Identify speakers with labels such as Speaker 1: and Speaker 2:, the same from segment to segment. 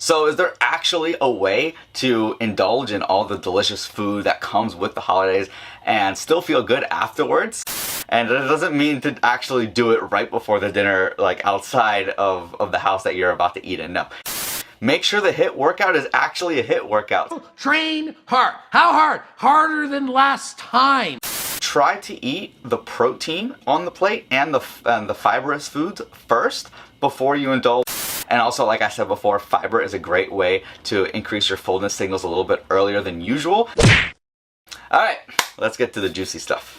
Speaker 1: So is there actually a way to indulge in all the delicious food that comes with the holidays and still feel good afterwards? And it doesn't mean to actually do it right before the dinner, like outside of the house that you're about to eat in. No. Make sure the HIIT workout is actually a HIIT workout.
Speaker 2: Train hard. How hard? Harder than last time.
Speaker 1: Try to eat the protein on the plate and the fibrous foods first before you indulge. And also, like I said before, fiber is a great way to increase your fullness signals a little bit earlier than usual. Alright, let's get to the juicy stuff.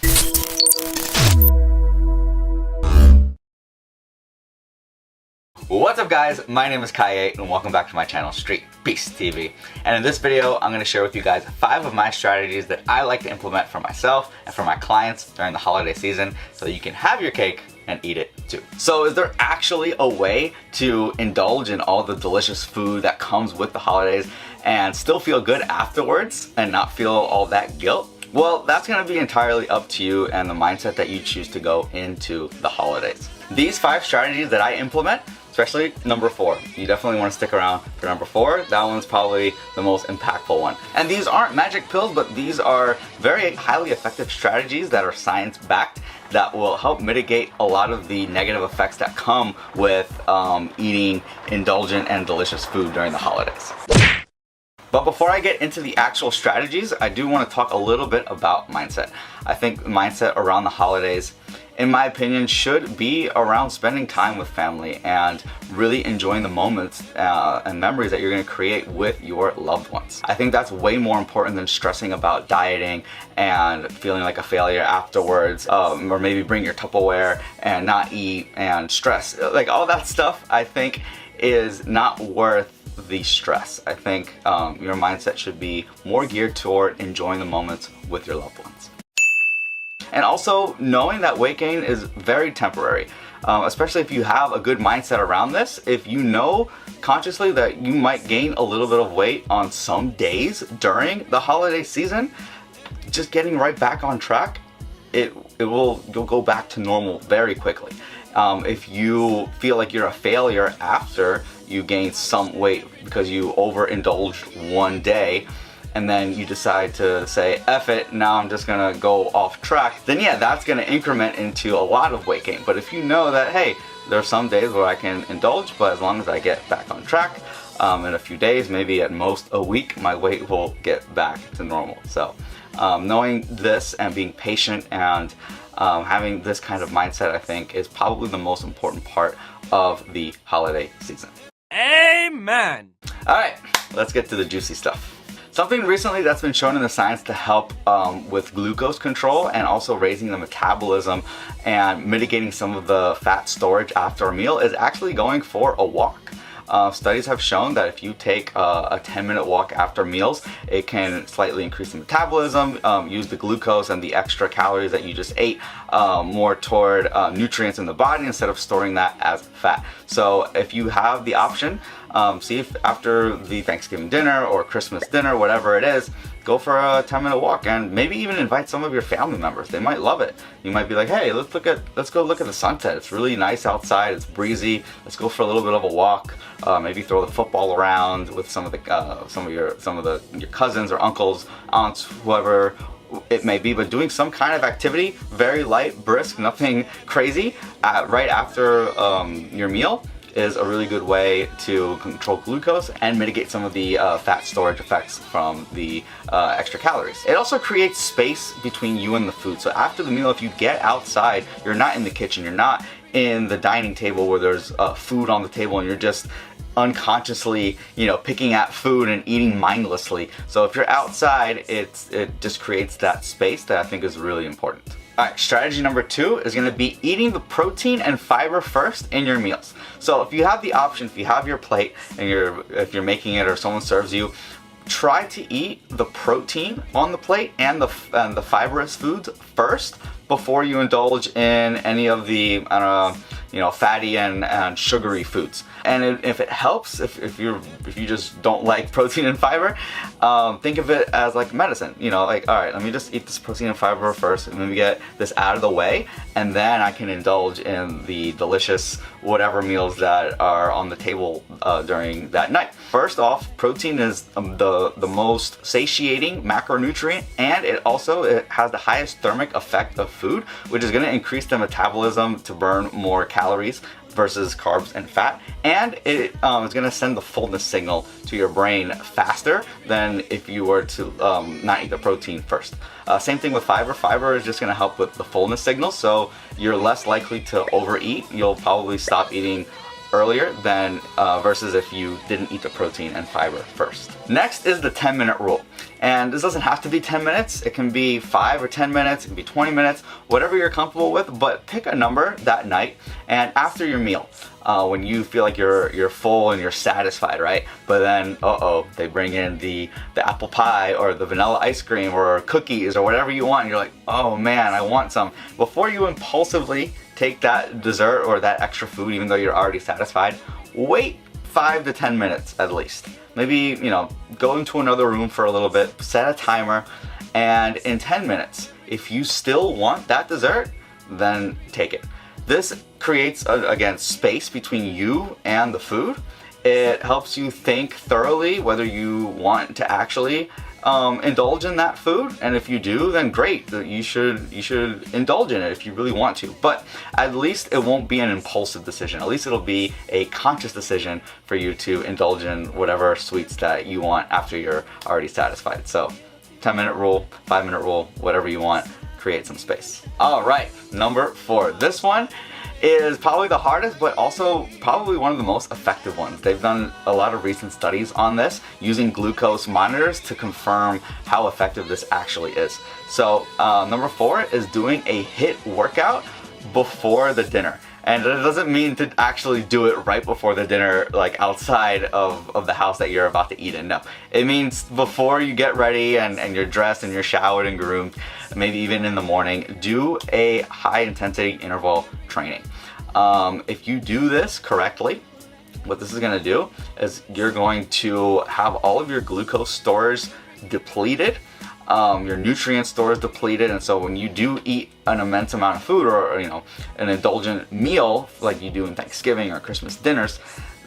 Speaker 1: What's up guys, my name is Kaye and welcome back to my channel Street Beast TV. And in this video, I'm going to share with you guys 5 of my strategies that I like to implement for myself and for my clients during the holiday season so that you can have your cake and eat it too. So is there actually a way to indulge in all the delicious food that comes with the holidays and still feel good afterwards and not feel all that guilt? Well, that's going to be entirely up to you and the mindset that you choose to go into the holidays. These 5 strategies that I implement, especially number 4. You definitely want to stick around for number 4. That one's probably the most impactful one. And these aren't magic pills, but these are very highly effective strategies that are science-backed that will help mitigate a lot of the negative effects that come with eating indulgent and delicious food during the holidays. But before I get into the actual strategies, I do want to talk a little bit about mindset. I think mindset around the holidays, in my opinion, should be around spending time with family and really enjoying the moments and memories that you're going to create with your loved ones. I think that's way more important than stressing about dieting and feeling like a failure afterwards, or maybe bring your Tupperware and not eat and stress. Like all that stuff, I think is not worth the stress. I think your mindset should be more geared toward enjoying the moments with your loved ones. And also knowing that weight gain is very temporary, especially if you have a good mindset around this. If you know consciously that you might gain a little bit of weight on some days during the holiday season, just getting right back on track, you'll go back to normal very quickly. If you feel like you're a failure after you gain some weight because you overindulged one day and then you decide to say, F it, now I'm just gonna go off track, then yeah, that's gonna increment into a lot of weight gain. But if you know that, hey, there are some days where I can indulge, but as long as I get back on track, in a few days, maybe at most a week, my weight will get back to normal. So knowing this and being patient and having this kind of mindset, I think, is probably the most important part of the holiday season.
Speaker 2: Amen.
Speaker 1: Alright, let's get to the juicy stuff. Something recently that's been shown in the science to help with glucose control and also raising the metabolism and mitigating some of the fat storage after a meal is actually going for a walk. Studies have shown that if you take a 10-minute walk after meals, it can slightly increase the metabolism, use the glucose and the extra calories that you just ate more toward nutrients in the body instead of storing that as fat. So if you have the option, see if after the Thanksgiving dinner or Christmas dinner, whatever it is, go for a 10-minute walk and maybe even invite some of your family members. They might love it. You might be like, hey, let's go look at the sunset. It's really nice outside. It's breezy. Let's go for a little bit of a walk. Maybe throw the football around with some of your cousins or uncles, aunts, whoever it may be, but doing some kind of activity, very light, brisk, nothing crazy, right after your meal is a really good way to control glucose and mitigate some of the fat storage effects from the extra calories. It also creates space between you and the food. So after the meal, if you get outside, you're not in the kitchen, you're not in the dining table where there's food on the table and you're just unconsciously, picking at food and eating mindlessly. So if you're outside, it just creates that space that I think is really important. Alright, strategy number 2 is going to be eating the protein and fiber first in your meals. So if you have the option, if you have your plate and if you're making it or someone serves you, try to eat the protein on the plate and the fibrous foods first before you indulge in any of the, fatty and sugary foods. And if it helps, if you just don't like protein and fiber, think of it as like medicine. Like, all right, let me just eat this protein and fiber first, and let me get this out of the way, and then I can indulge in the delicious whatever meals that are on the table during that night. First off, protein is the most satiating macronutrient, and it has the highest thermic effect of food, which is going to increase the metabolism to burn more calories versus carbs and fat, and it is going to send the fullness signal to your brain faster than if you were to not eat the protein first. Same thing with fiber. Fiber is just going to help with the fullness signal, so you're less likely to overeat. You'll probably stop eating earlier than versus if you didn't eat the protein and fiber first. Next is the 10-minute rule. And this doesn't have to be 10 minutes. It can be 5 or 10 minutes, it can be 20 minutes, whatever you're comfortable with, but pick a number that night and after your meal. When you feel like you're full and you're satisfied, right? But then, they bring in the apple pie or the vanilla ice cream or cookies or whatever you want, and you're like, oh man, I want some. Before you impulsively take that dessert or that extra food, even though you're already satisfied, wait 5 to 10 minutes at least. Maybe, go into another room for a little bit, set a timer, and in 10 minutes, if you still want that dessert, then take it. This creates, again, space between you and the food. It helps you think thoroughly whether you want to actually indulge in that food, and if you do, then great. You should indulge in it if you really want to. But at least it won't be an impulsive decision. At least it'll be a conscious decision for you to indulge in whatever sweets that you want after you're already satisfied. So 10-minute rule, 5-minute rule, whatever you want, create some space. All right, number 4. This one is probably the hardest, but also probably one of the most effective ones. They've done a lot of recent studies on this using glucose monitors to confirm how effective this actually is. So number 4 is doing a HIIT workout before the dinner. And it doesn't mean to actually do it right before the dinner, like outside of the house that you're about to eat in. No, it means before you get ready and you're dressed and you're showered and groomed, maybe even in the morning, do a high intensity interval training. If you do this correctly, what this is going to do is you're going to have all of your glucose stores depleted, your nutrient stores depleted, and so when you do eat an immense amount of food or an indulgent meal like you do in Thanksgiving or Christmas dinners,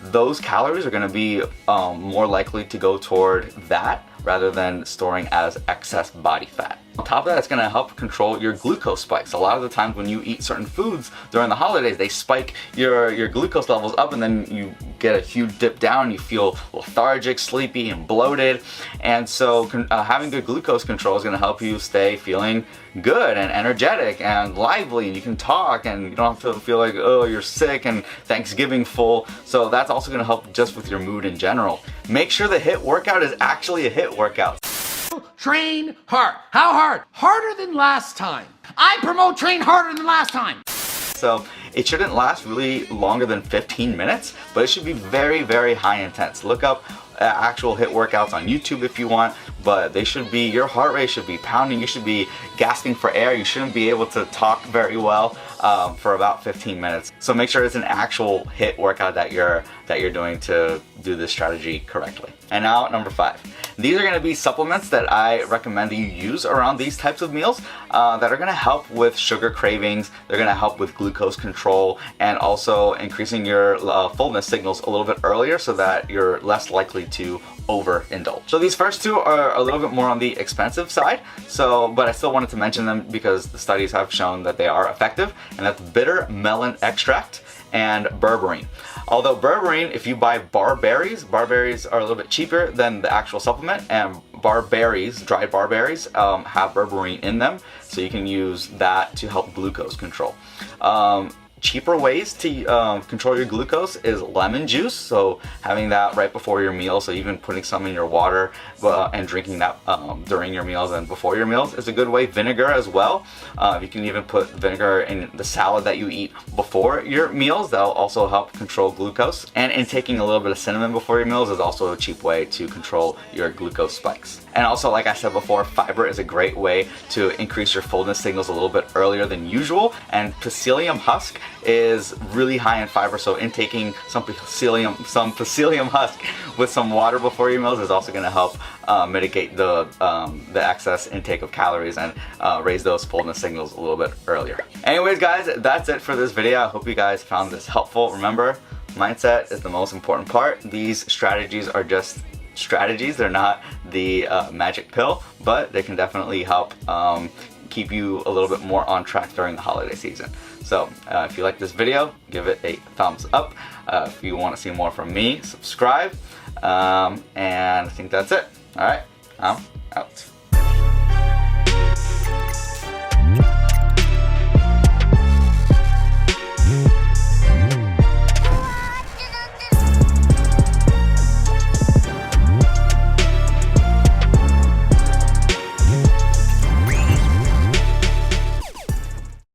Speaker 1: those calories are going to be more likely to go toward that rather than storing as excess body fat. On top of that, it's going to help control your glucose spikes. A lot of the times when you eat certain foods during the holidays, they spike your glucose levels up, and then you get a huge dip down. You feel lethargic, sleepy, and bloated. And so having good glucose control is going to help you stay feeling good and energetic and lively, and you can talk, and you don't have to feel like, oh, you're sick and Thanksgiving full. So that's also going to help just with your mood in general. Make sure the HIIT workout is actually a HIIT workout.
Speaker 2: Train hard. How hard? Harder than last time. I promote train harder than last time.
Speaker 1: So it shouldn't last really longer than 15 minutes, but it should be very, very high intense. Look up actual HIIT workouts on YouTube if you want, but they should be, your heart rate should be pounding, you should be gasping for air, you shouldn't be able to talk very well for about 15 minutes. So make sure it's an actual HIIT workout that you're doing to do this strategy correctly. And now number 5. These are going to be supplements that I recommend that you use around these types of meals that are going to help with sugar cravings, they're going to help with glucose control, and also increasing your fullness signals a little bit earlier so that you're less likely to overindulge. So these first two are a little bit more on the expensive side, but I still wanted to mention them because the studies have shown that they are effective, and that's bitter melon extract and berberine. Although berberine, if you buy barberries are a little bit cheaper than the actual supplement, and barberries, dried barberries, have berberine in them, so you can use that to help glucose control. cheaper ways to control your glucose is lemon juice. So having that right before your meal, so even putting some in your water and drinking that during your meals and before your meals is a good way. Vinegar as well. You can even put vinegar in the salad that you eat before your meals. That'll also help control glucose. And in taking a little bit of cinnamon before your meals is also a cheap way to control your glucose spikes. And also, like I said before, fiber is a great way to increase your fullness signals a little bit earlier than usual. And Psyllium Husk is really high in fiber, so intaking some Psyllium Husk with some water before your meals is also going to help mitigate the excess intake of calories and raise those fullness signals a little bit earlier. Anyways guys, that's it for this video. I hope you guys found this helpful. Remember, mindset is the most important part. These strategies are just strategies. They're not the magic pill, but they can definitely help keep you a little bit more on track during the holiday season. So if you like this video, give it a thumbs up. If you want to see more from me, subscribe. And I think that's it. All right, I'm out.